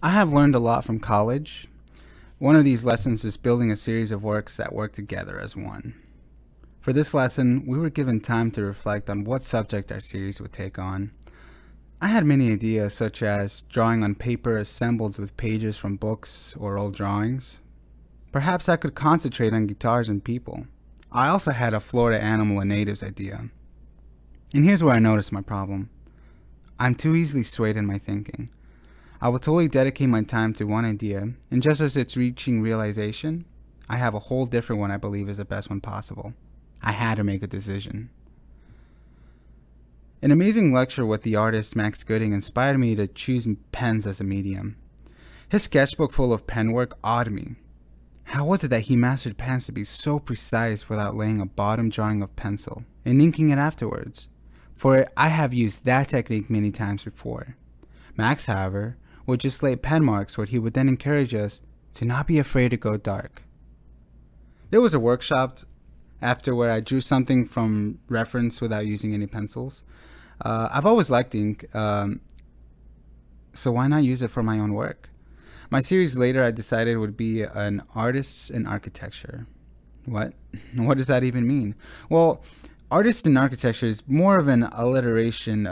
I have learned a lot from college. One of these lessons is building a series of works that work together as one. For this lesson, we were given time to reflect on what subject our series would take on. I had many ideas, such as drawing on paper assembled with pages from books or old drawings. Perhaps I could concentrate on guitars and people. I also had a Florida animal and natives idea. And here's where I noticed my problem. I'm too easily swayed in my thinking. I will totally dedicate my time to one idea, and just as it's reaching realization, I have a whole different one I believe is the best one possible. I had to make a decision. An amazing lecture with the artist Max Gooding inspired me to choose pens as a medium. His sketchbook full of pen work awed me. How was it that he mastered pens to be so precise without laying a bottom drawing of pencil and inking it afterwards? For I have used that technique many times before. Max, however, would just lay pen marks where he would then encourage us to not be afraid to go dark. There was a workshop after where I drew something from reference without using any pencils. I've always liked ink, so why not use it for my own work? My series later I decided would be an artists in architecture. What? What does that even mean? Well, artists in architecture is more of an alliteration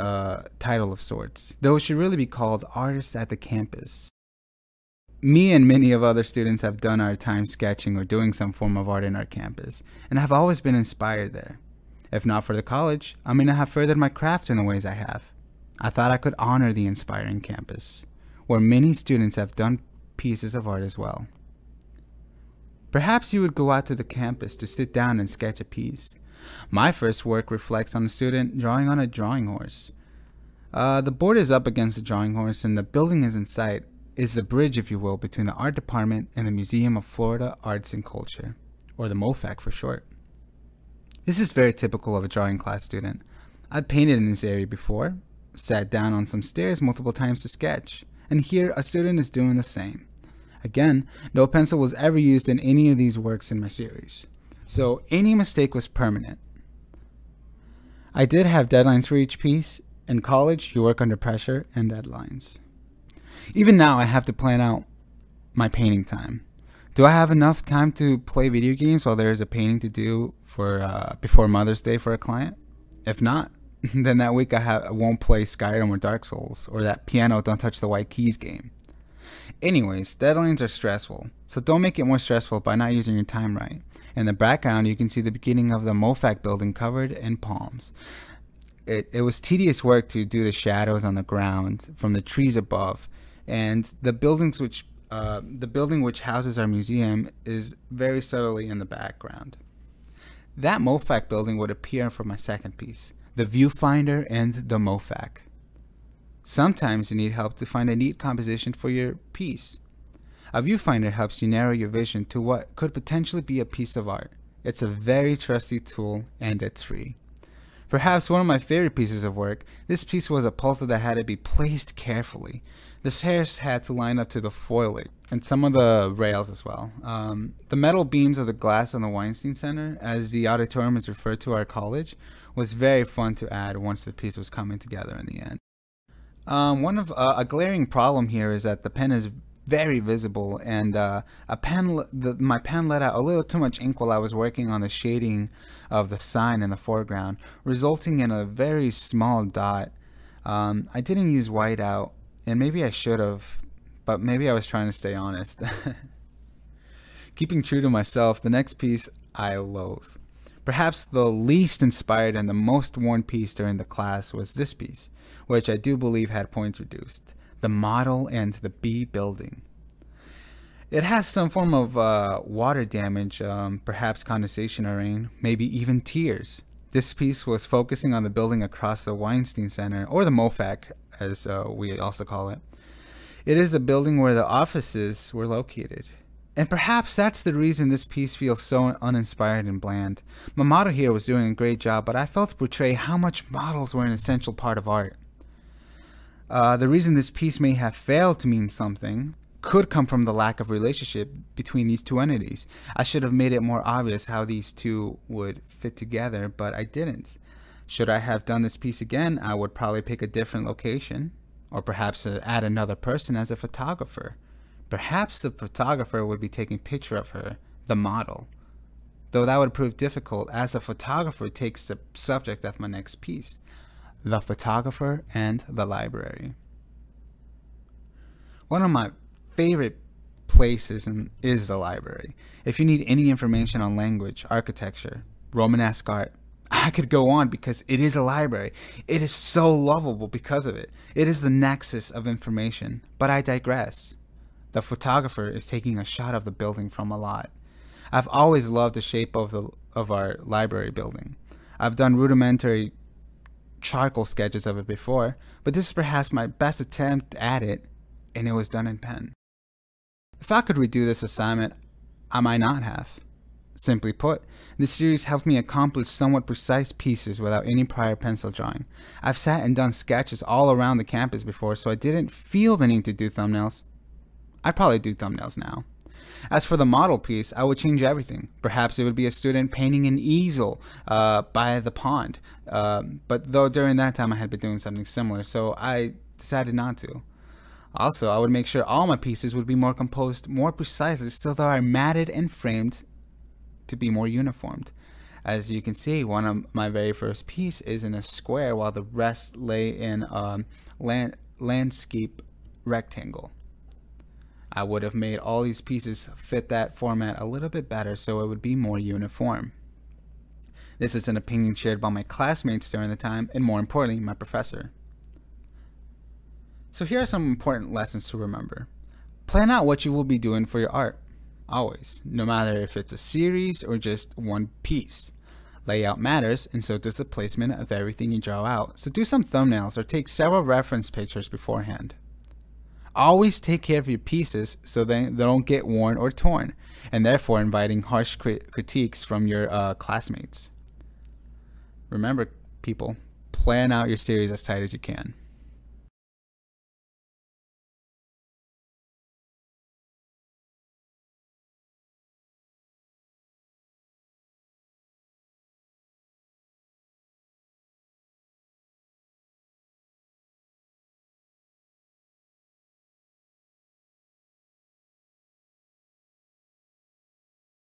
title of sorts, though it should really be called artists at the campus. Me and many of other students have done our time sketching or doing some form of art in our campus, and have always been inspired there. If not for the college, I may not have furthered my craft in the ways I have. I thought I could honor the inspiring campus, where many students have done pieces of art as well. Perhaps you would go out to the campus to sit down and sketch a piece. My first work reflects on a student drawing on a drawing horse. The board is up against the drawing horse and the building is in sight, is the bridge, if you will, between the art department and the Museum of Florida Arts and Culture, or the MOFAC for short. This is very typical of a drawing class student. I've painted in this area before, sat down on some stairs multiple times to sketch, and here a student is doing the same. Again, no pencil was ever used in any of these works in my series, so any mistake was permanent. I did have deadlines for each piece. In college, you work under pressure and deadlines. Even now, I have to plan out my painting time. Do I have enough time to play video games while there is a painting to do for before Mother's Day for a client? If not, then that week I won't play Skyrim or Dark Souls or that piano Don't Touch the White Keys game. Anyways, deadlines are stressful, so don't make it more stressful by not using your time right. In the background, you can see the beginning of the MOFAC building covered in palms. It was tedious work to do the shadows on the ground from the trees above, and the building which houses our museum is very subtly in the background. That MOFAC building would appear for my second piece, the viewfinder and the MOFAC. Sometimes you need help to find a neat composition for your piece. A viewfinder helps you narrow your vision to what could potentially be a piece of art. It's a very trusty tool and it's free. Perhaps one of my favorite pieces of work, this piece was a puzzle that had to be placed carefully. The stairs had to line up to the foliage and some of the rails as well. The metal beams of the glass on the Weinstein Center, as the auditorium is referred to our college, was very fun to add once the piece was coming together in the end. A glaring problem here is that the pen is very visible, and my pen let out a little too much ink while I was working on the shading of the sign in the foreground, resulting in a very small dot. I didn't use whiteout, and maybe I should have, but maybe I was trying to stay honest. Keeping true to myself, the next piece I loathe. Perhaps the least inspired and the most worn piece during the class was this piece, which I do believe had points reduced. The model and the B building. It has some form of water damage, perhaps condensation or rain, maybe even tears. This piece was focusing on the building across the Weinstein Center, or the MOFAC as we also call it. It is the building where the offices were located. And perhaps that's the reason this piece feels so uninspired and bland. My model here was doing a great job, but I felt to portray how much models were an essential part of art. The reason this piece may have failed to mean something could come from the lack of relationship between these two entities. I should have made it more obvious how these two would fit together, but I didn't. Should I have done this piece again, I would probably pick a different location. Or perhaps add another person as a photographer. Perhaps the photographer would be taking a picture of her, the model. Though that would prove difficult as the photographer takes the subject of my next piece, the photographer and the library. One of my favorite places is the library. If you need any information on language, architecture, Romanesque art, I could go on because it is a library. It is so lovable because of it. It is the nexus of information, but I digress. The photographer is taking a shot of the building from a lot. I've always loved the shape of our library building. I've done rudimentary charcoal sketches of it before, but this is perhaps my best attempt at it, and it was done in pen. If I could redo this assignment, I might not have. Simply put, this series helped me accomplish somewhat precise pieces without any prior pencil drawing. I've sat and done sketches all around the campus before, so I didn't feel the need to do thumbnails. I'd probably do thumbnails now. As for the model piece, I would change everything. Perhaps it would be a student painting an easel by the pond. But though during that time I had been doing something similar, so I decided not to. Also, I would make sure all my pieces would be more composed more precisely so that are matted and framed to be more uniformed. As you can see, one of my very first piece is in a square while the rest lay in a landscape rectangle. I would have made all these pieces fit that format a little bit better so it would be more uniform. This is an opinion shared by my classmates during the time, and more importantly, my professor. So here are some important lessons to remember. Plan out what you will be doing for your art. Always, no matter if it's a series or just one piece. Layout matters, and so does the placement of everything you draw out. So do some thumbnails or take several reference pictures beforehand. Always take care of your pieces so they don't get worn or torn, and therefore inviting harsh critiques from your classmates. Remember, people, plan out your series as tight as you can.